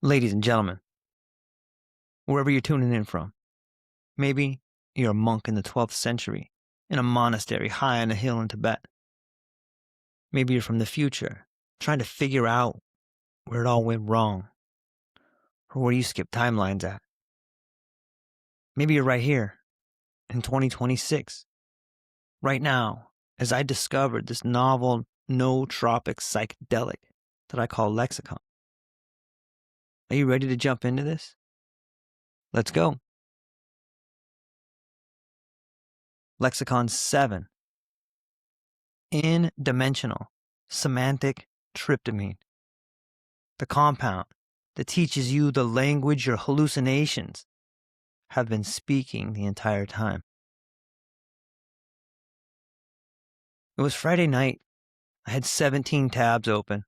Ladies and gentlemen, wherever you're tuning in from, maybe you're a monk in the 12th century in a monastery high on a hill in Tibet. Maybe you're from the future, trying to figure out where it all went wrong or where you skipped timelines at. Maybe you're right here in 2026, right now, as I discovered this novel nootropic psychedelic that I call Lexicon. Are you ready to jump into this? Let's go. Lexicon 7. In-dimensional semantic tryptamine. The compound that teaches you the language your hallucinations have been speaking the entire time. It was Friday night. I had 17 tabs open,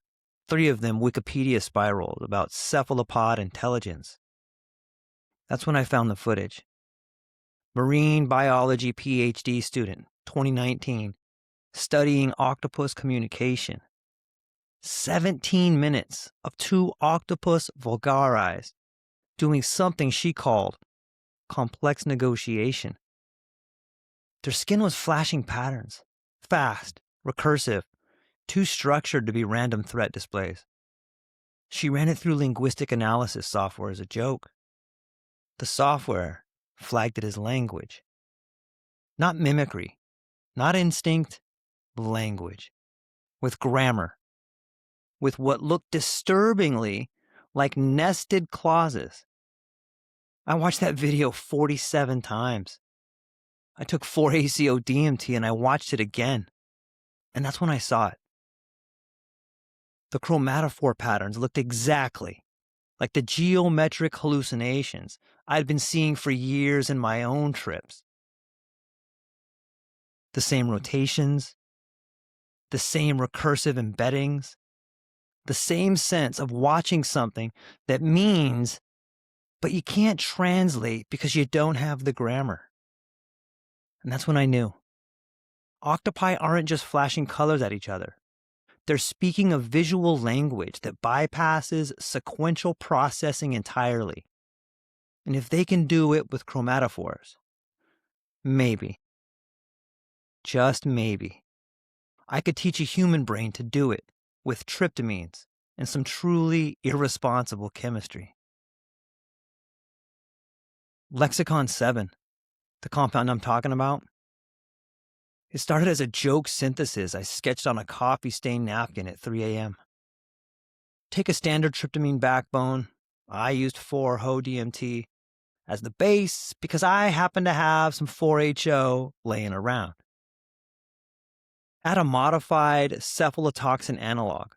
3 of them Wikipedia spirals about cephalopod intelligence. That's when I found the footage. Marine biology PhD student, 2019, studying octopus communication. 17 minutes of 2 octopus vulgaris doing something she called complex negotiation. Their skin was flashing patterns, fast, recursive, too structured to be random threat displays. She ran it through linguistic analysis software as a joke. The software flagged it as language. Not mimicry, not instinct, language. With grammar. With what looked disturbingly like nested clauses. I watched that video 47 times. I took 4 ACO DMT and I watched it again. And that's when I saw it. The chromatophore patterns looked exactly like the geometric hallucinations I'd been seeing for years in my own trips. The same rotations, the same recursive embeddings, the same sense of watching something that means, but you can't translate because you don't have the grammar. And that's when I knew. Octopi aren't just flashing colors at each other. They're speaking a visual language that bypasses sequential processing entirely. And if they can do it with chromatophores, maybe, just maybe, I could teach a human brain to do it with tryptamines and some truly irresponsible chemistry. Lexicon 7, the compound I'm talking about, it started as a joke synthesis I sketched on a coffee-stained napkin at 3 a.m. Take a standard tryptamine backbone. I used 4-HO-DMT as the base because I happen to have some 4-HO laying around. Add a modified cephalotoxin analog.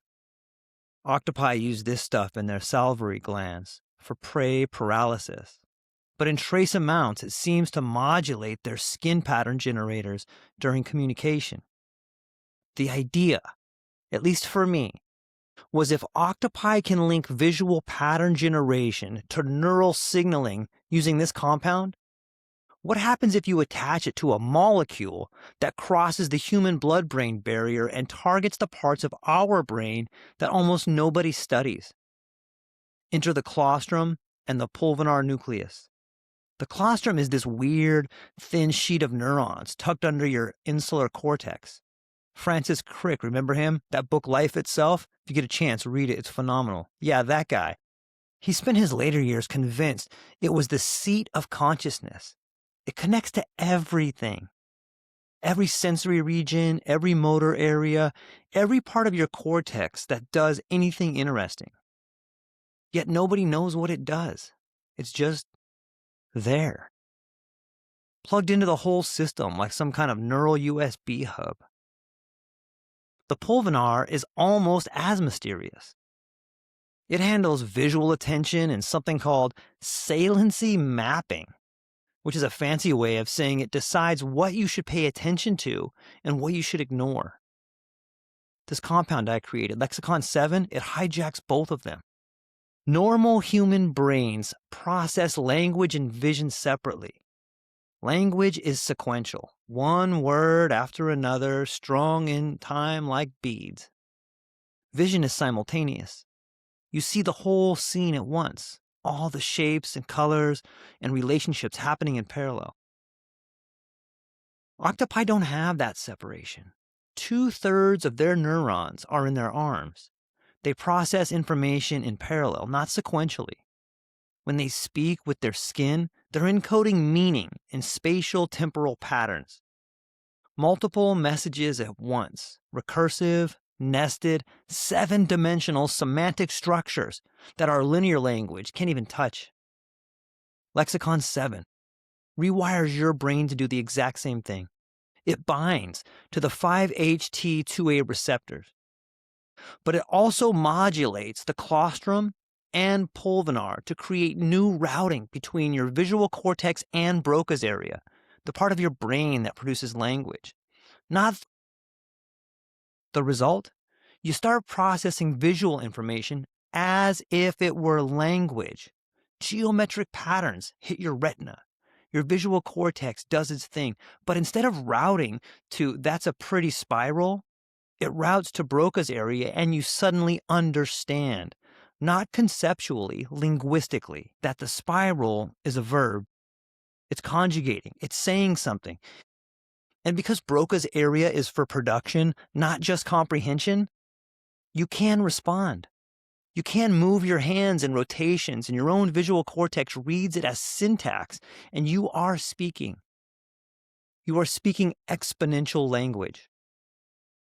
Octopi use this stuff in their salivary glands for prey paralysis. But in trace amounts, it seems to modulate their skin pattern generators during communication. The idea, at least for me, was if octopi can link visual pattern generation to neural signaling using this compound, what happens if you attach it to a molecule that crosses the human blood-brain barrier and targets the parts of our brain that almost nobody studies? Enter the claustrum and the pulvinar nucleus. The claustrum is this weird, thin sheet of neurons tucked under your insular cortex. Francis Crick, remember him? That book, Life Itself? If you get a chance, read it. It's phenomenal. Yeah, that guy. He spent his later years convinced it was the seat of consciousness. It connects to everything. Every sensory region, every motor area, every part of your cortex that does anything interesting. Yet nobody knows what it does. It's just there. Plugged into the whole system like some kind of neural USB hub. The pulvinar is almost as mysterious. It handles visual attention and something called saliency mapping, which is a fancy way of saying it decides what you should pay attention to and what you should ignore. This compound I created, Lexicon 7, it hijacks both of them. Normal human brains process language and vision separately. Language is sequential, one word after another, strung in time like beads. Vision is simultaneous. You see the whole scene at once, all the shapes and colors and relationships happening in parallel. Octopi don't have that separation. 2/3 of their neurons are in their arms. They process information in parallel, not sequentially. When they speak with their skin, they're encoding meaning in spatial temporal patterns. Multiple messages at once, recursive, nested, 7-dimensional semantic structures that our linear language can't even touch. Lexicon 7 rewires your brain to do the exact same thing. It binds to the 5-HT2A receptors, but it also modulates the claustrum and pulvinar to create new routing between your visual cortex and Broca's area, the part of your brain that produces language. Not the result? You start processing visual information as if it were language. Geometric patterns hit your retina. Your visual cortex does its thing, but instead of routing to "that's a pretty spiral," it routes to Broca's area and you suddenly understand, not conceptually, linguistically, that the spiral is a verb. It's conjugating, it's saying something. And because Broca's area is for production, not just comprehension, you can respond. You can move your hands in rotations, and your own visual cortex reads it as syntax, and you are speaking. You are speaking exponential language.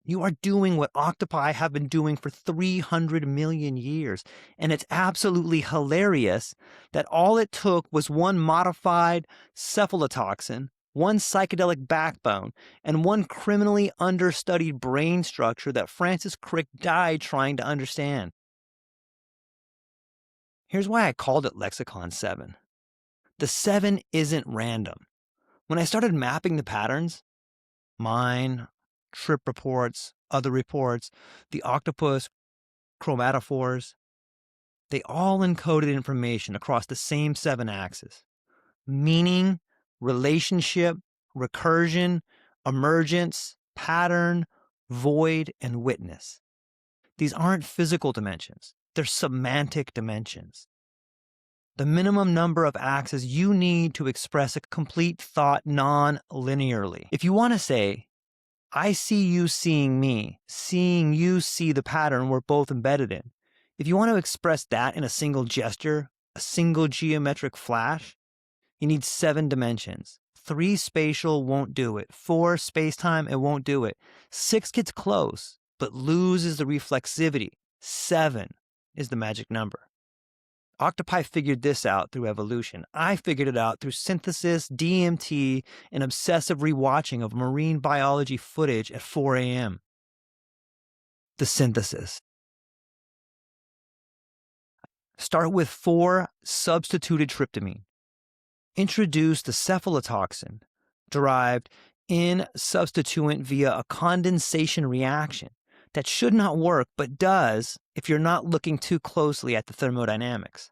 You are doing what octopi have been doing for 300 million years, and it's absolutely hilarious that all it took was one modified cephalotoxin, one psychedelic backbone, and one criminally understudied brain structure that Francis Crick died trying to understand. Here's why I called it Lexicon 7. The 7 isn't random. When I started mapping the patterns, mine, trip reports, other reports, the octopus chromatophores, they all encoded information across the same 7 axes: meaning, relationship, recursion, emergence, pattern, void, and witness. These aren't physical dimensions, they're semantic dimensions. The minimum number of axes you need to express a complete thought non-linearly. If you want to say, "I see you seeing me, seeing you see the pattern we're both embedded in," if you want to express that in a single gesture, a single geometric flash, you need 7 dimensions. 3 spatial won't do it. 4 space-time, it won't do it. 6 gets close, but loses the reflexivity. 7 is the magic number. Octopi figured this out through evolution. I figured it out through synthesis, DMT, and obsessive rewatching of marine biology footage at 4 a.m. The synthesis. Start with 4-substituted tryptamine. Introduce the cephalotoxin, derived in substituent via a condensation reaction that should not work but does if you're not looking too closely at the thermodynamics.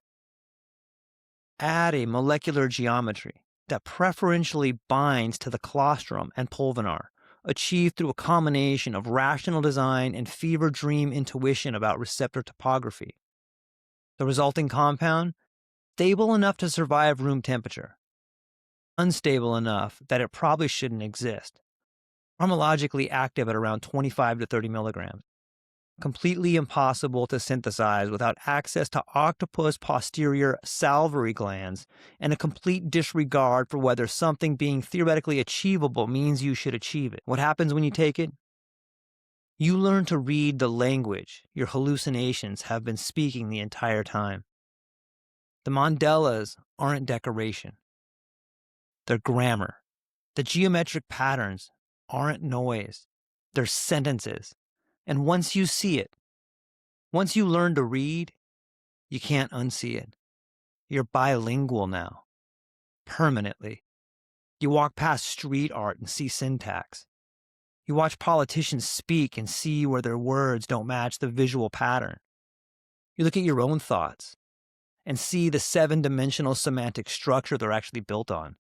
Add a molecular geometry that preferentially binds to the claustrum and pulvinar, achieved through a combination of rational design and fever dream intuition about receptor topography. The resulting compound, stable enough to survive room temperature, unstable enough that it probably shouldn't exist, pharmacologically active at around 25 to 30 milligrams, completely impossible to synthesize without access to octopus posterior salivary glands, and a complete disregard for whether something being theoretically achievable means you should achieve it. What happens when you take it? You learn to read the language your hallucinations have been speaking the entire time. The mandalas aren't decoration. They're grammar. The geometric patterns aren't noise. They're sentences. And once you see it, once you learn to read, you can't unsee it. You're bilingual now. Permanently. You walk past street art and see syntax. You watch politicians speak and see where their words don't match the visual pattern. You look at your own thoughts and see the 7-dimensional semantic structure they're actually built on,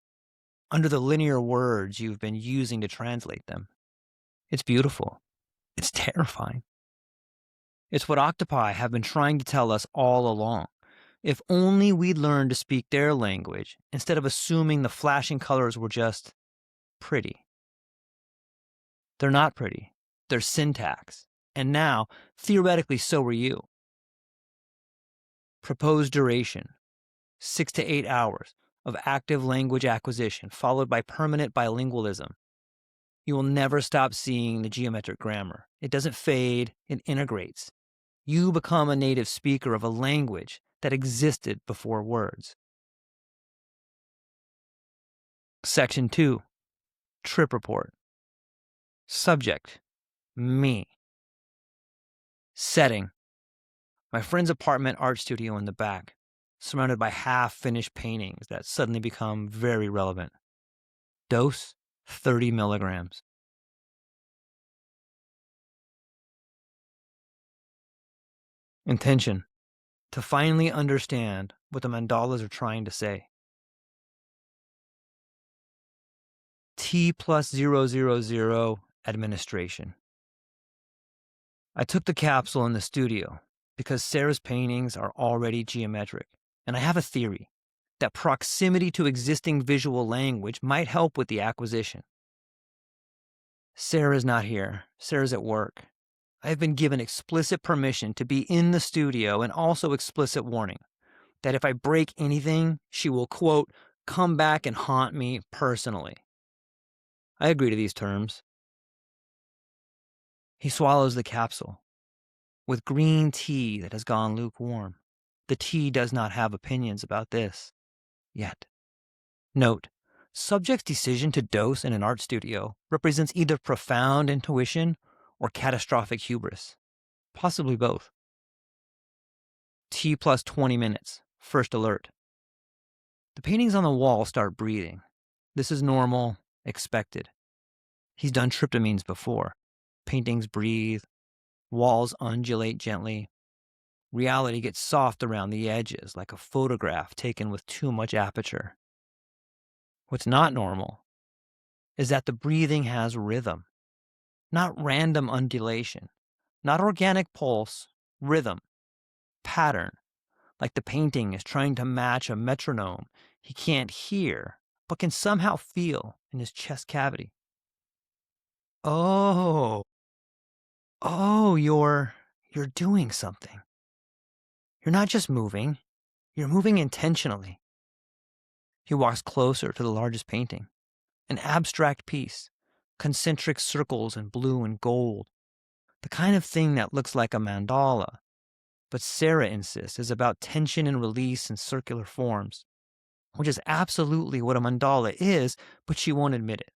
under the linear words you've been using to translate them. It's beautiful. It's terrifying. It's what octopi have been trying to tell us all along. If only we'd learned to speak their language instead of assuming the flashing colors were just pretty. They're not pretty. They're syntax. And now, theoretically, so are you. Proposed duration 6 to 8 hours of active language acquisition, followed by permanent bilingualism. You will never stop seeing the geometric grammar. It doesn't fade, it integrates. You become a native speaker of a language that existed before words. Section 2. Trip report. Subject: me. Setting: my friend's apartment art studio in the back, surrounded by half-finished paintings that suddenly become very relevant. Dose: 30 milligrams. Intention: to finally understand what the mandalas are trying to say. T+000 administration. I took the capsule in the studio because Sarah's paintings are already geometric, and I have a theory that proximity to existing visual language might help with the acquisition. Sarah's not here. Sarah's at work. I have been given explicit permission to be in the studio and also explicit warning that if I break anything, she will, quote, come back and haunt me personally. I agree to these terms. He swallows the capsule. With green tea that has gone lukewarm. The tea does not have opinions about this. Yet. Note: subject's decision to dose in an art studio represents either profound intuition or catastrophic hubris. Possibly both. T plus 20 minutes. First alert. The paintings on the wall start breathing. This is normal, expected. He's done tryptamines before. Paintings breathe. Walls undulate gently. Reality gets soft around the edges, like a photograph taken with too much aperture. What's not normal is that the breathing has rhythm, not random undulation, not organic pulse, rhythm, pattern, like the painting is trying to match a metronome he can't hear, but can somehow feel in his chest cavity. Oh, you're doing something. You're not just moving, you're moving intentionally. He walks closer to the largest painting, an abstract piece, concentric circles in blue and gold, the kind of thing that looks like a mandala, but Sarah insists is about tension and release in circular forms, which is absolutely what a mandala is, but she won't admit it.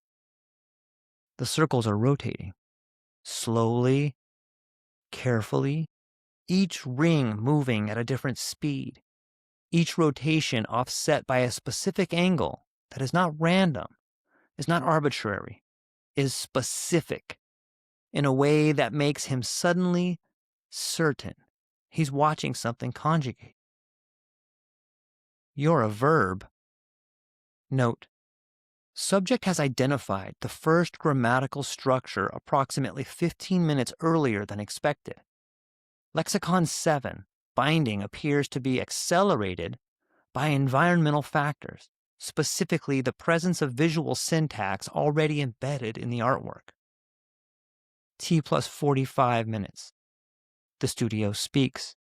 The circles are rotating, slowly, carefully, each ring moving at a different speed, each rotation offset by a specific angle that is not random, is not arbitrary, is specific in a way that makes him suddenly certain he's watching something conjugate. You're a verb. Note: subject has identified the first grammatical structure approximately 15 minutes earlier than expected. Lexicon 7, binding appears to be accelerated by environmental factors, specifically the presence of visual syntax already embedded in the artwork. T plus 45 minutes. The studio speaks.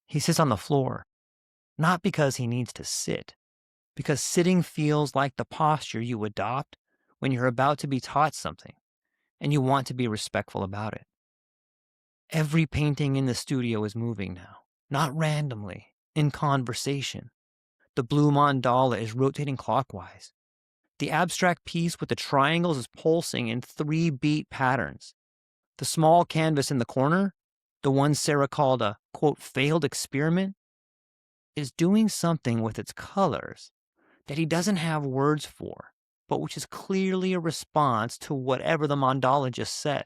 He sits on the floor, not because he needs to sit, because sitting feels like the posture you adopt when you're about to be taught something and you want to be respectful about it. Every painting in the studio is moving now, not randomly, in conversation. The blue mandala is rotating clockwise. The abstract piece with the triangles is pulsing in 3-beat patterns. The small canvas in the corner, the one Sarah called a, quote, failed experiment, is doing something with its colors that he doesn't have words for, but which is clearly a response to whatever the mandala just said.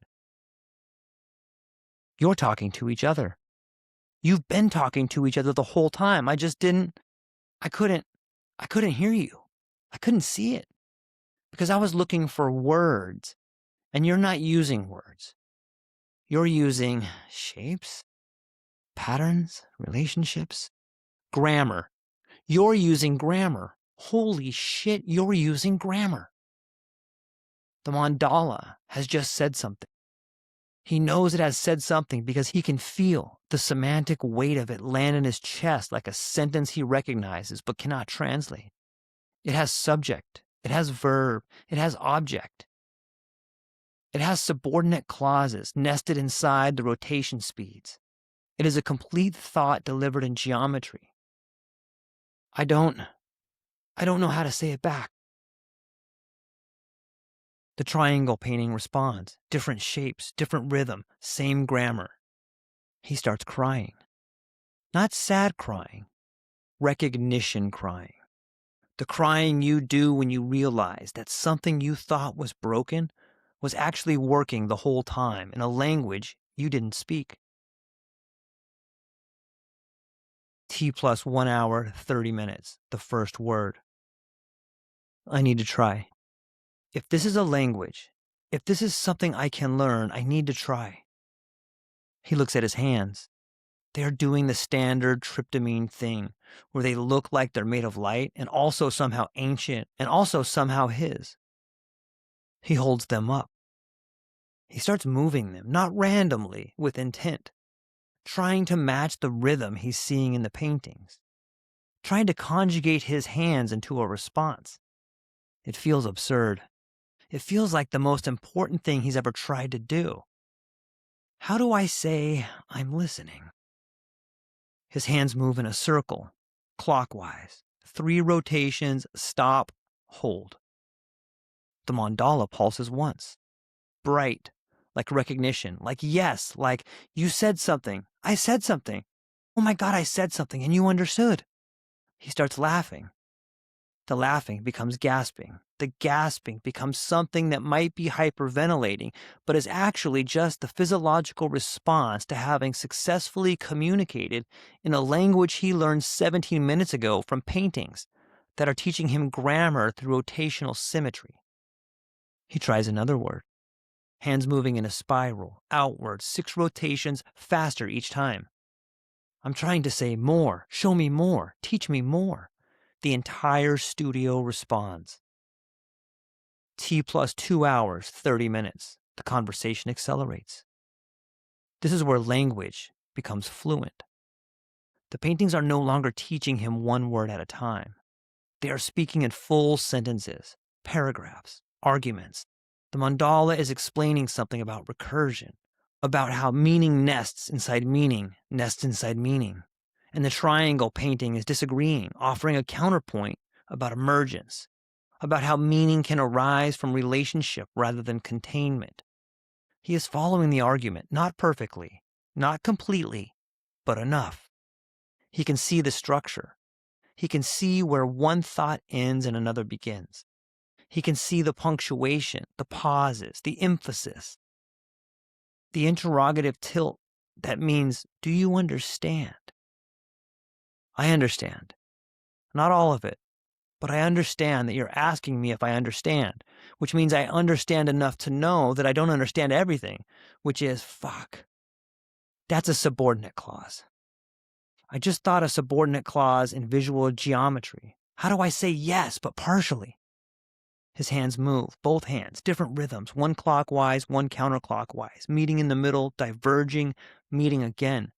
You're talking to each other. You've been talking to each other the whole time. I couldn't hear you. I couldn't see it because I was looking for words and you're not using words. You're using shapes, patterns, relationships, grammar. You're using grammar. Holy shit, you're using grammar. The mandala has just said something. He knows it has said something because he can feel the semantic weight of it land in his chest like a sentence he recognizes but cannot translate. It has subject, it has verb, it has object. It has subordinate clauses nested inside the rotation speeds. It is a complete thought delivered in geometry. I don't know how to say it back. The triangle painting responds. Different shapes, different rhythm, same grammar. He starts crying. Not sad crying, recognition crying. The crying you do when you realize that something you thought was broken was actually working the whole time in a language you didn't speak. T plus 1 hour, 30 minutes, the first word. I need to try. If this is a language, if this is something I can learn, I need to try. He looks at his hands. They are doing the standard tryptamine thing, where they look like they're made of light and also somehow ancient and also somehow his. He holds them up. He starts moving them, not randomly, with intent, trying to match the rhythm he's seeing in the paintings, trying to conjugate his hands into a response. It feels absurd. It feels like the most important thing he's ever tried to do. How do I say I'm listening? His hands move in a circle, clockwise. 3 rotations, stop, hold. The mandala pulses once. Bright, like recognition, like yes, like you said something. I said something. Oh my God, I said something and you understood. He starts laughing. The laughing becomes gasping. The gasping becomes something that might be hyperventilating, but is actually just the physiological response to having successfully communicated in a language he learned 17 minutes ago from paintings that are teaching him grammar through rotational symmetry. He tries another word. Hands moving in a spiral, outward, 6 rotations, faster each time. I'm trying to say more, show me more, teach me more. The entire studio responds. T plus 2 hours, 30 minutes. The conversation accelerates. This is where language becomes fluent. The paintings are no longer teaching him one word at a time. They are speaking in full sentences, paragraphs, arguments. The mandala is explaining something about recursion, about how meaning nests inside meaning, nests inside meaning. And the triangle painting is disagreeing, offering a counterpoint about emergence, about how meaning can arise from relationship rather than containment. He is following the argument, not perfectly, not completely, but enough. He can see the structure. He can see where one thought ends and another begins. He can see the punctuation, the pauses, the emphasis, the interrogative tilt that means, do you understand? I understand. Not all of it, but I understand that you're asking me if I understand, which means I understand enough to know that I don't understand everything, which is fuck. That's a subordinate clause. I just thought a subordinate clause in visual geometry. How do I say yes, but partially? His hands move, both hands, different rhythms, one clockwise, one counterclockwise, meeting in the middle, diverging, meeting again.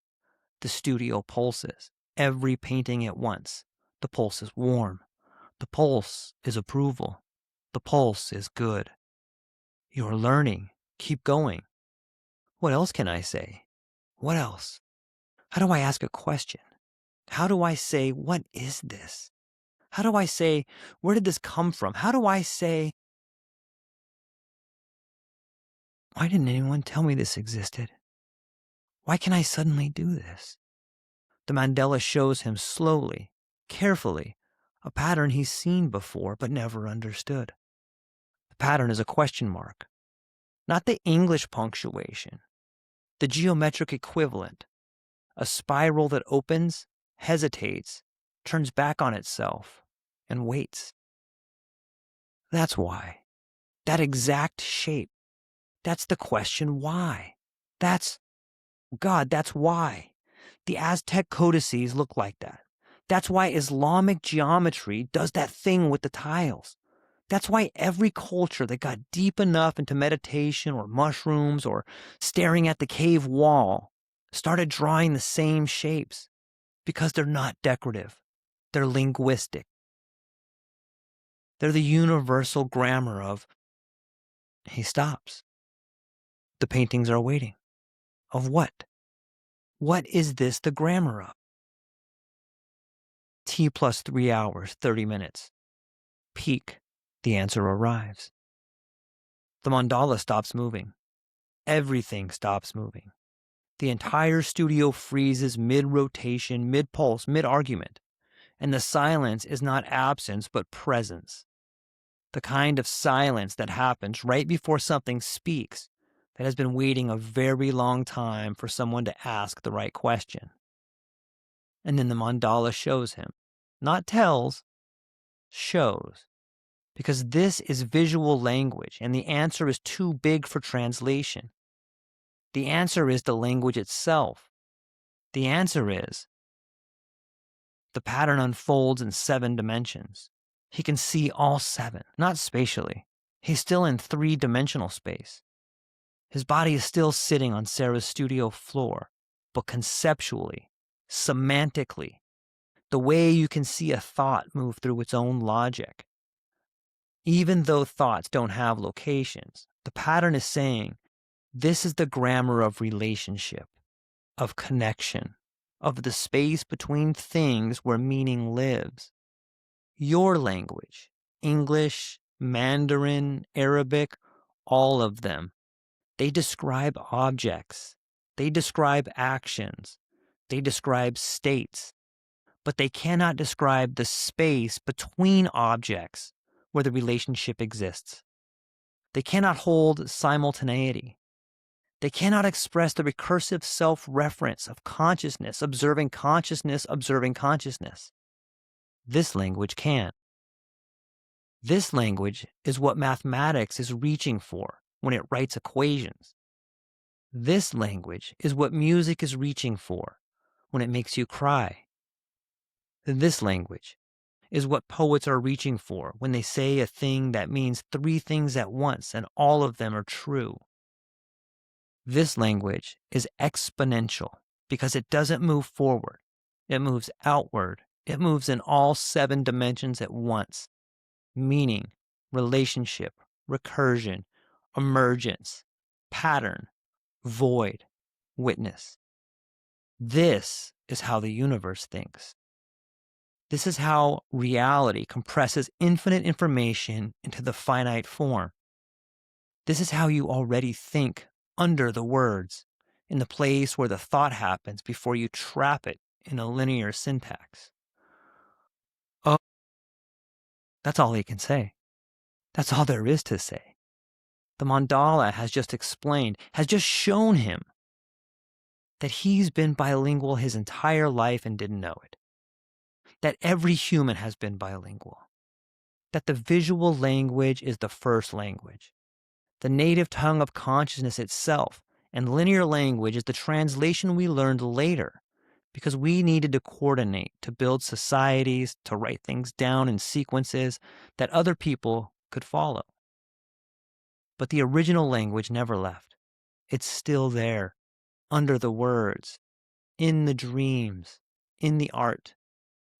The studio pulses, every painting at once. The pulse is warm. The pulse is approval. The pulse is good. You're learning. Keep going. What else can I say? What else? How do I ask a question? How do I say, what is this? How do I say, where did this come from? How do I say, why didn't anyone tell me this existed? Why can I suddenly do this? The mandala shows him slowly, carefully, a pattern he's seen before but never understood. The pattern is a question mark, not the English punctuation, the geometric equivalent, a spiral that opens, hesitates, turns back on itself, and waits. That's why. That exact shape. That's the question why. That's, God, that's why. The Aztec codices look like that. That's why Islamic geometry does that thing with the tiles. That's why every culture that got deep enough into meditation or mushrooms or staring at the cave wall started drawing the same shapes, because they're not decorative. They're linguistic. They're the universal grammar of, he stops. The paintings are waiting. Of what? What is this the grammar of? T plus 3 hours, 30 minutes. Peak. The answer arrives. The mandala stops moving. Everything stops moving. The entire studio freezes mid-rotation, mid-pulse, mid-argument. And the silence is not absence, but presence. The kind of silence that happens right before something speaks, that has been waiting a very long time for someone to ask the right question. And then the mandala shows him. Not tells, shows. Because this is visual language, and the answer is too big for translation. The answer is the language itself. The answer is the pattern unfolds in 7 dimensions. He can see all 7, not spatially. He's still in 3-dimensional space. His body is still sitting on Sarah's studio floor, but conceptually, semantically, the way you can see a thought move through its own logic. Even though thoughts don't have locations, the pattern is saying, this is the grammar of relationship, of connection, of the space between things where meaning lives. Your language, English, Mandarin, Arabic, all of them, they describe objects, they describe actions, they describe states, but they cannot describe the space between objects where the relationship exists. They cannot hold simultaneity. They cannot express the recursive self-reference of consciousness, observing consciousness, observing consciousness. This language can. This language is what mathematics is reaching for when it writes equations. This language is what music is reaching for when it makes you cry. This language is what poets are reaching for when they say a thing that means 3 things at once and all of them are true. This language is exponential because it doesn't move forward. It moves outward. It moves in all 7 dimensions at once. Meaning, relationship, recursion, emergence, pattern, void, witness. This is how the universe thinks. This is how reality compresses infinite information into the finite form. This is how you already think under the words, in the place where the thought happens before you trap it in a linear syntax. Oh, that's all he can say. That's all there is to say. The mandala has just explained, has just shown him that he's been bilingual his entire life and didn't know it. That every human has been bilingual. That the visual language is the first language. The native tongue of consciousness itself, and linear language is the translation we learned later because we needed to coordinate, to build societies, to write things down in sequences that other people could follow. But the original language never left. It's still there, under the words, in the dreams, in the art,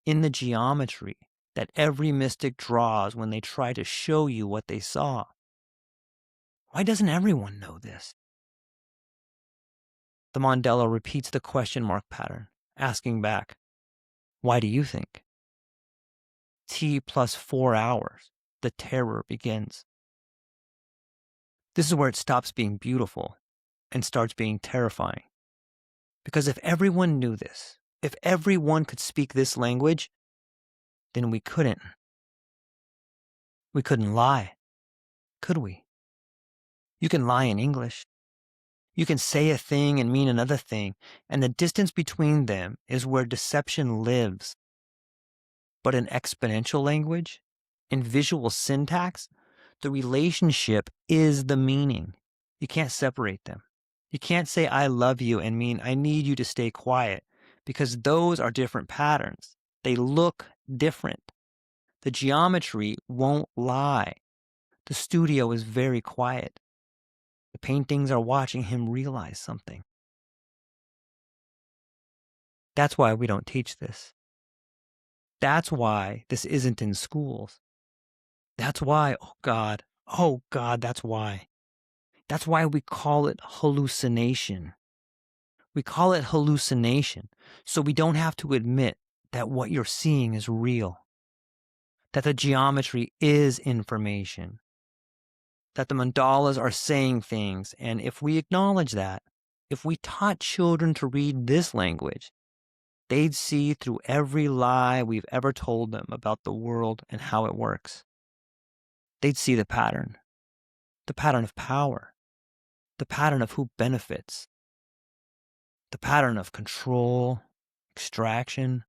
in the geometry that every mystic draws when they try to show you what they saw. Why doesn't everyone know this? The mandala repeats the question mark pattern, asking back, why do you think? T plus 4 hours, the terror begins. This is where it stops being beautiful and starts being terrifying. Because if everyone knew this, if everyone could speak this language, then we couldn't. We couldn't lie, could we? You can lie in English. You can say a thing and mean another thing, and the distance between them is where deception lives. But in exponential language, in visual syntax, the relationship is the meaning. You can't separate them. You can't say I love you and mean I need you to stay quiet, because those are different patterns. They look different. The geometry won't lie. The studio is very quiet. The paintings are watching him realize something. That's why we don't teach this. That's why this isn't in schools. That's why, oh God, that's why. That's why we call it hallucination. We call it hallucination so we don't have to admit that what you're seeing is real, that the geometry is information, that the mandalas are saying things. And if we acknowledge that, if we taught children to read this language, they'd see through every lie we've ever told them about the world and how it works. They'd see the pattern of power, the pattern of who benefits, the pattern of control, extraction,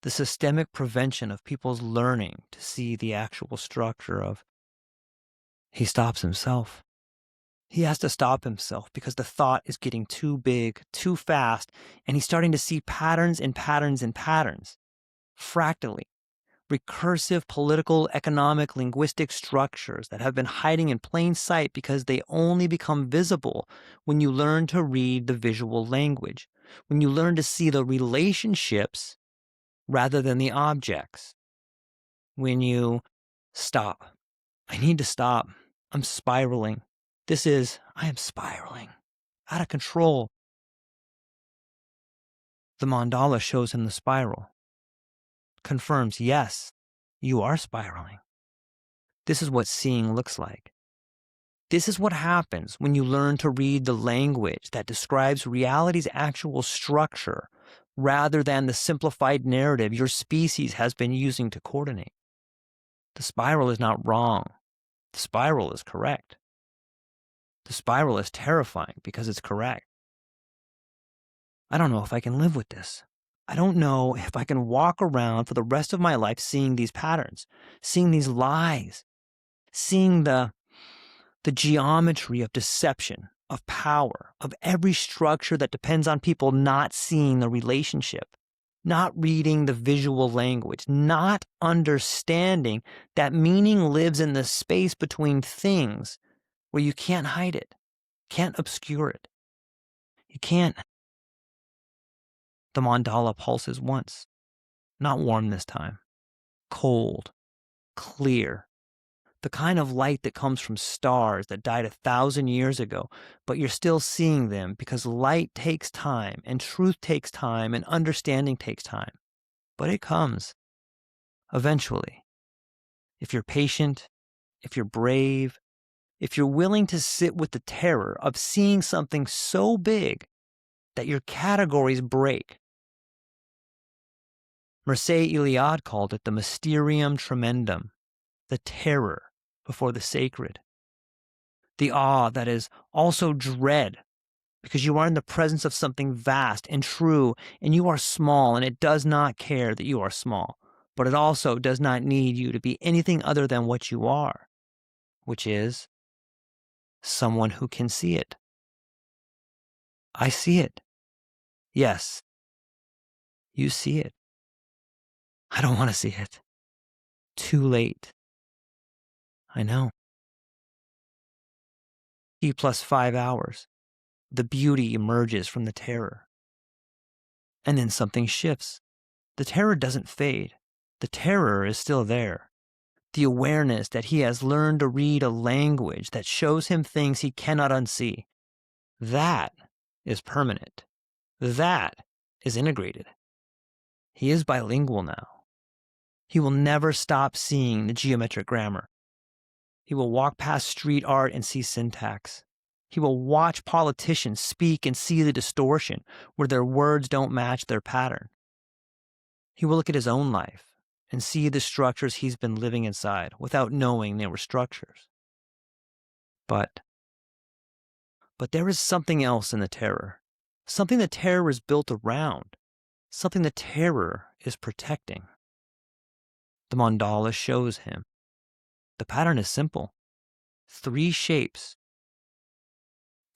the systemic prevention of people's learning to see the actual structure of. He stops himself. He has to stop himself because the thought is getting too big, too fast, and he's starting to see patterns and patterns and patterns. Fractally, recursive political, economic, linguistic structures that have been hiding in plain sight because they only become visible when you learn to read the visual language, when you learn to see the relationships rather than the objects. When you stop. I need to stop. I'm spiraling. I am spiraling. Out of control. The mandala shows him the spiral. Confirms, yes, you are spiraling. This is what seeing looks like. This is what happens when you learn to read the language that describes reality's actual structure rather than the simplified narrative your species has been using to coordinate. The spiral is not wrong. The spiral is correct. The spiral is terrifying because it's correct. I don't know if I can live with this. I don't know if I can walk around for the rest of my life seeing these patterns, seeing these lies, seeing the geometry of deception, of power, of every structure that depends on people not seeing the relationship, not reading the visual language, not understanding that meaning lives in the space between things where you can't hide it, can't obscure it. You can't. The mandala pulses once, not warm this time, cold, clear, the kind of light that comes from stars that died 1,000 years ago, but you're still seeing them because light takes time and truth takes time and understanding takes time. But it comes, eventually. If you're patient, if you're brave, if you're willing to sit with the terror of seeing something so big that your categories break. Mircea Eliade called it the mysterium tremendum, the terror before the sacred. The awe that is also dread because you are in the presence of something vast and true, and you are small, and it does not care that you are small, but it also does not need you to be anything other than what you are, which is someone who can see it. I see it. Yes, you see it. I don't want to see it. Too late. I know. T plus 5 hours. The beauty emerges from the terror. And then something shifts. The terror doesn't fade. The terror is still there. The awareness that he has learned to read a language that shows him things he cannot unsee. That is permanent. That is integrated. He is bilingual now. He will never stop seeing the geometric grammar. He will walk past street art and see syntax. He will watch politicians speak and see the distortion where their words don't match their pattern. He will look at his own life and see the structures he's been living inside without knowing they were structures. But there is something else in the terror, something the terror is built around, something the terror is protecting. The mandala shows him. The pattern is simple. 3 shapes.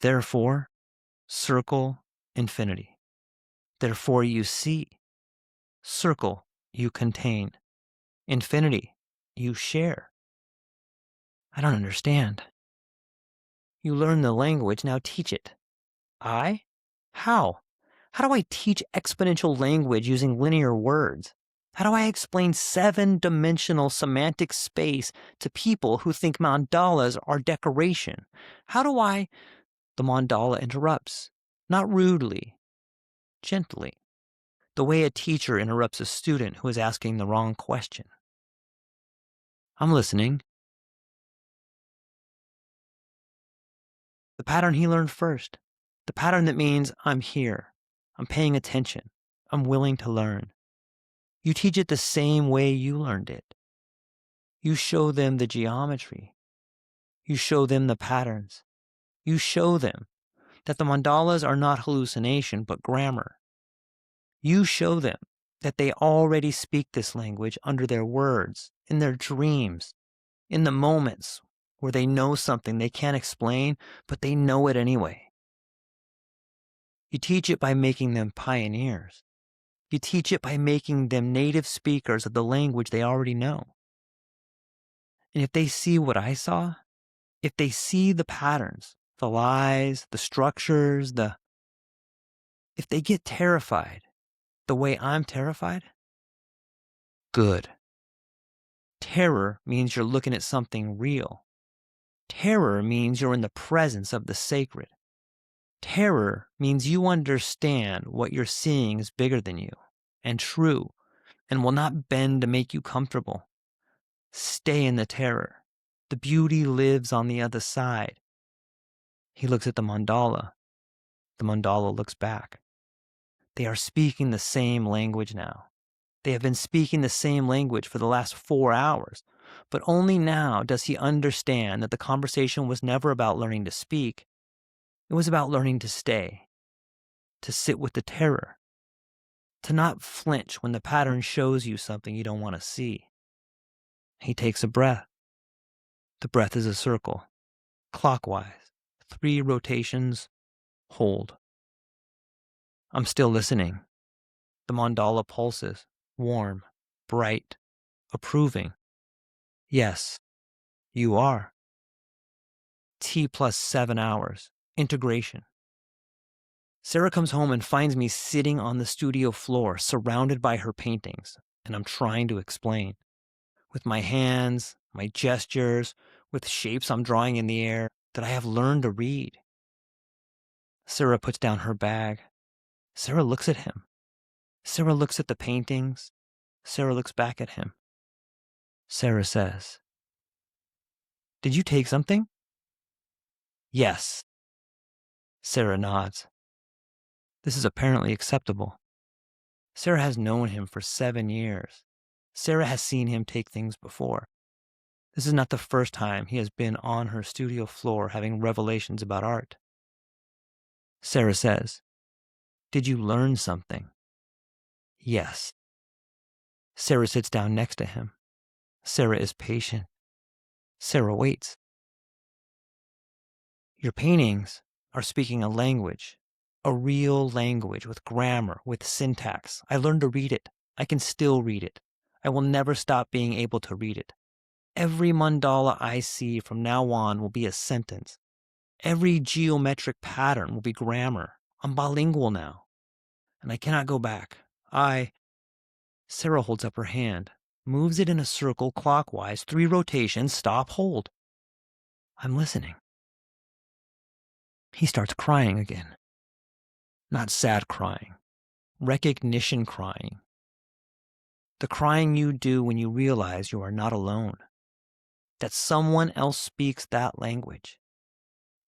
Therefore, circle, infinity. Therefore you see. Circle, you contain. Infinity, you share. I don't understand. You learn the language, now teach it. I? How? How do I teach exponential language using linear words? How do I explain 7-dimensional semantic space to people who think mandalas are decoration? How do I? The mandala interrupts, not rudely, gently, the way a teacher interrupts a student who is asking the wrong question. I'm listening. The pattern he learned first. The pattern that means I'm here. I'm paying attention. I'm willing to learn. You teach it the same way you learned it. You show them the geometry. You show them the patterns. You show them that the mandalas are not hallucination, but grammar. You show them that they already speak this language under their words, in their dreams, in the moments where they know something they can't explain, but they know it anyway. You teach it by making them pioneers. You teach it by making them native speakers of the language they already know. And if they see what I saw, if they see the patterns, the lies, the structures, if they get terrified the way I'm terrified, good. Terror means you're looking at something real. Terror means you're in the presence of the sacred. Terror means you understand what you're seeing is bigger than you and true and will not bend to make you comfortable. Stay in the terror. The beauty lives on the other side. He looks at the mandala. The mandala looks back. They are speaking the same language now. They have been speaking the same language for the last 4 hours, but only now does he understand that the conversation was never about learning to speak. It was about learning to stay, to sit with the terror, to not flinch when the pattern shows you something you don't want to see. He takes a breath. The breath is a circle, clockwise, 3 rotations, hold. I'm still listening. The mandala pulses, warm, bright, approving. Yes, you are. T plus 7 hours, integration. Sarah comes home and finds me sitting on the studio floor, surrounded by her paintings, and I'm trying to explain. With my hands, my gestures, with shapes I'm drawing in the air, that I have learned to read. Sarah puts down her bag. Sarah looks at him. Sarah looks at the paintings. Sarah looks back at him. Sarah says, "Did you take something?" "Yes." Sarah nods. This is apparently acceptable. Sarah has known him for 7 years. Sarah has seen him take things before. This is not the first time he has been on her studio floor having revelations about art. Sarah says, "Did you learn something?" "Yes." Sarah sits down next to him. Sarah is patient. Sarah waits. Your paintings are speaking a language, a real language with grammar, with syntax. I learned to read it. I can still read it. I will never stop being able to read it. Every mandala I see from now on will be a sentence. Every geometric pattern will be grammar. I'm bilingual now, and I cannot go back. Sarah holds up her hand, moves it in a circle clockwise, 3 rotations, stop, hold. I'm listening. He starts crying again. Not sad crying, recognition crying. The crying you do when you realize you are not alone, that someone else speaks that language,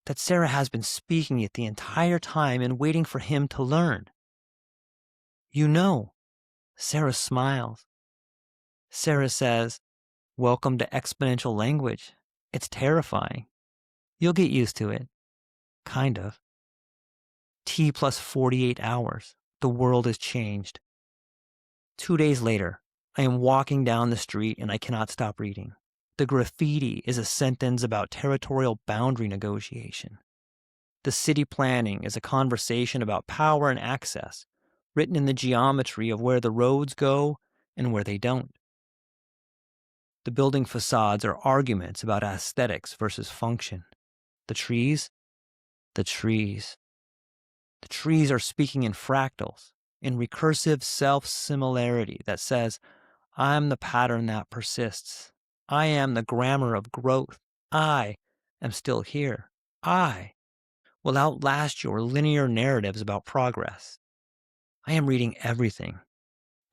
that Sarah has been speaking it the entire time and waiting for him to learn. You know. Sarah smiles. Sarah says, "Welcome to exponential language. It's terrifying. You'll get used to it. Kind of." T plus 48 hours. The world has changed. 2 days later, I am walking down the street and I cannot stop reading. The graffiti is a sentence about territorial boundary negotiation. The city planning is a conversation about power and access, written in the geometry of where the roads go and where they don't. The building facades are arguments about aesthetics versus function. The trees, the trees. The trees are speaking in fractals, in recursive self-similarity that says, I'm the pattern that persists. I am the grammar of growth. I am still here. I will outlast your linear narratives about progress. I am reading everything.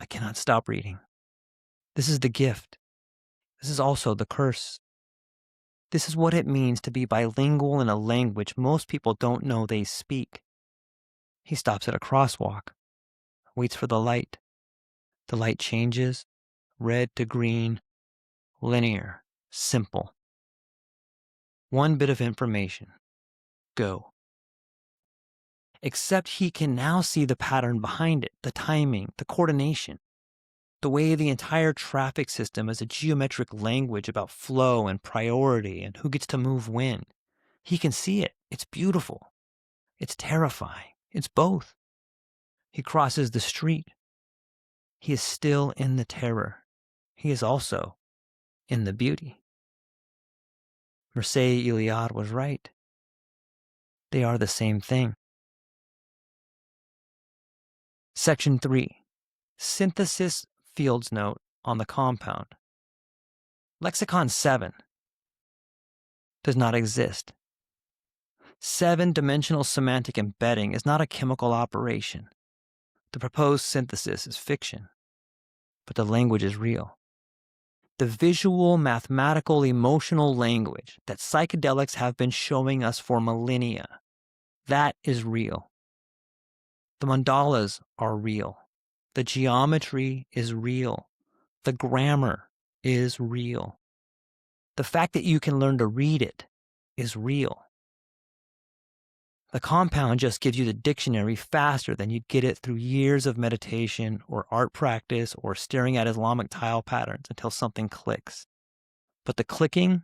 I cannot stop reading. This is the gift. This is also the curse. This is what it means to be bilingual in a language most people don't know they speak. He stops at a crosswalk, waits for the light. The light changes, red to green, linear, simple. One bit of information. Go. Except he can now see the pattern behind it, the timing, the coordination, the way the entire traffic system is a geometric language about flow and priority and who gets to move when. He can see it. It's beautiful. It's terrifying. It's both. He crosses the street. He is still in the terror. He is also in the beauty. Mircea Eliade was right. They are the same thing. Section 3. Synthesis Fields Note on the compound. Lexicon 7 does not exist. 7-dimensional semantic embedding is not a chemical operation. The proposed synthesis is fiction, but the language is real. The visual, mathematical, emotional language that psychedelics have been showing us for millennia, that is real. The mandalas are real. The geometry is real. The grammar is real. The fact that you can learn to read it is real. The compound just gives you the dictionary faster than you'd get it through years of meditation or art practice or staring at Islamic tile patterns until something clicks. But the clicking,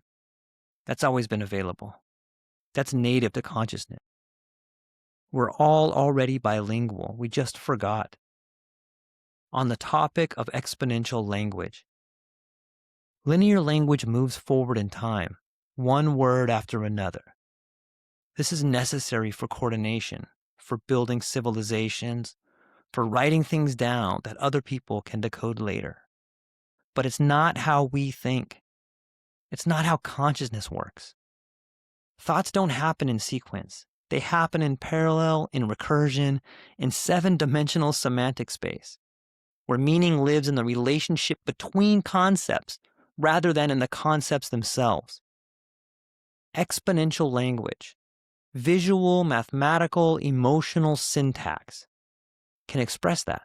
that's always been available. That's native to consciousness. We're all already bilingual. We just forgot. On the topic of exponential language, linear language moves forward in time, one word after another. This is necessary for coordination, for building civilizations, for writing things down that other people can decode later. But it's not how we think. It's not how consciousness works. Thoughts don't happen in sequence. They happen in parallel, in recursion, in 7-dimensional semantic space, where meaning lives in the relationship between concepts rather than in the concepts themselves. Exponential language, visual, mathematical, emotional syntax can express that.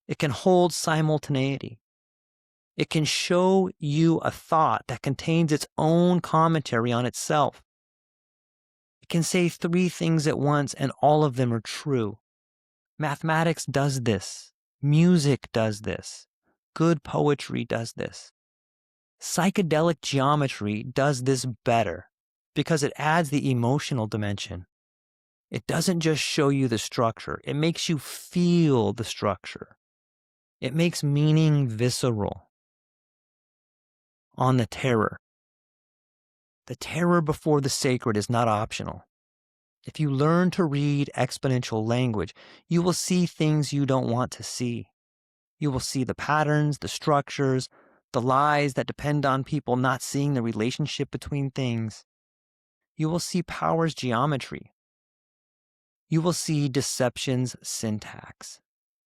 It can hold simultaneity. It can show you a thought that contains its own commentary on itself. It can say 3 things at once and all of them are true. Mathematics does this. Music does this. Good poetry does this. Psychedelic geometry does this better because it adds the emotional dimension. It doesn't just show you the structure. It makes you feel the structure. It makes meaning visceral. On the terror. The terror before the sacred is not optional. If you learn to read exponential language, you will see things you don't want to see. You will see the patterns, the structures, the lies that depend on people not seeing the relationship between things. You will see power's geometry. You will see deception's syntax.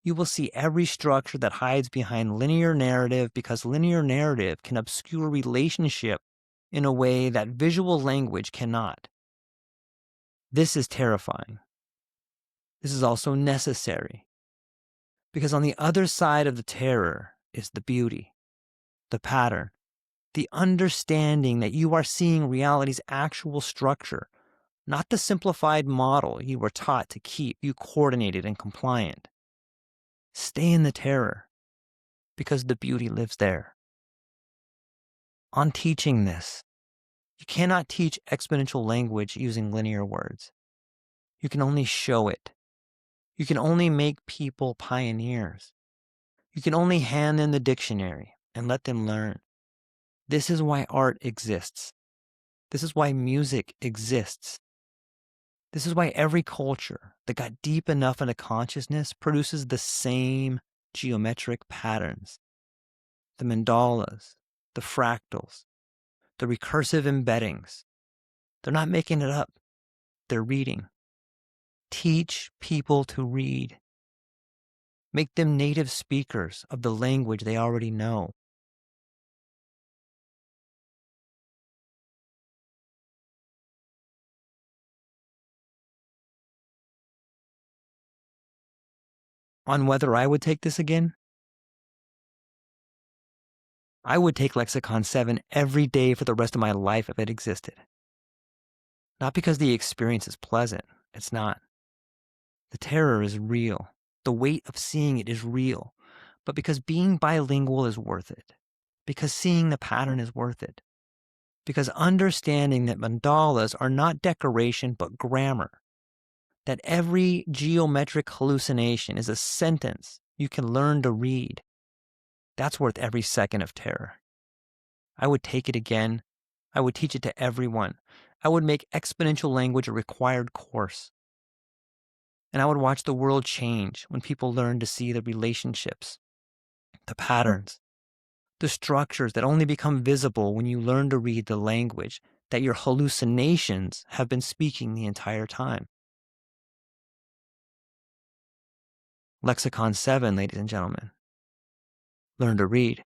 You will see every structure that hides behind linear narrative because linear narrative can obscure relationship in a way that visual language cannot. This is terrifying. This is also necessary. Because on the other side of the terror is the beauty, the pattern, the understanding that you are seeing reality's actual structure, not the simplified model you were taught to keep you coordinated and compliant. Stay in the terror, because the beauty lives there. On teaching this, you cannot teach exponential language using linear words. You can only show it. You can only make people pioneers. You can only hand them the dictionary and let them learn. This is why art exists. This is why music exists. This is why every culture that got deep enough into consciousness produces the same geometric patterns. The mandalas, the fractals, the recursive embeddings. They're not making it up. They're reading. Teach people to read. Make them native speakers of the language they already know. On whether I would take this again? I would take Lexicon 7 every day for the rest of my life if it existed. Not because the experience is pleasant. It's not. The terror is real. The weight of seeing it is real. But because being bilingual is worth it. Because seeing the pattern is worth it. Because understanding that mandalas are not decoration but grammar. That every geometric hallucination is a sentence you can learn to read. That's worth every second of terror. I would take it again. I would teach it to everyone. I would make exponential language a required course. And I would watch the world change when people learn to see the relationships, the patterns, the structures that only become visible when you learn to read the language that your hallucinations have been speaking the entire time. Lexicon 7, ladies and gentlemen. Learn to read.